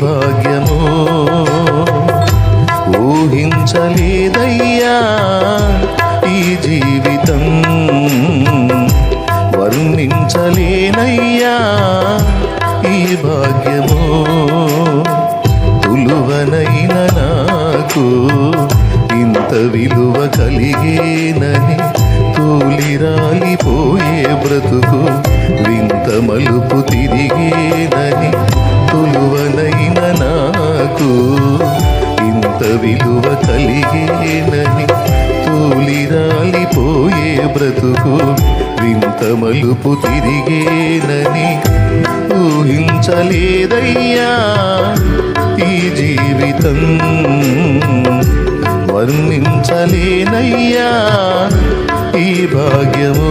భాగ్యము ఊహించలేదయ్యా ఈ జీవితం వర్ణించలేనయ్యా ఈ భాగ్యము తులువనైన నాకు ఇంత విలువ కలిగేనని తూలిరాలిపోయే బ్రతుకు వింత మలుపు తిరిగేనని తులువనైన నాకు ఇంత విలువ కలిగేనని తూలిరాలిపోయే బ్రతుకు వింత మలుపు తిరిగేనని ఊహించలేదయ్యా ఈ జీవితం వర్ణించలేనయ్యా ఈ భాగ్యము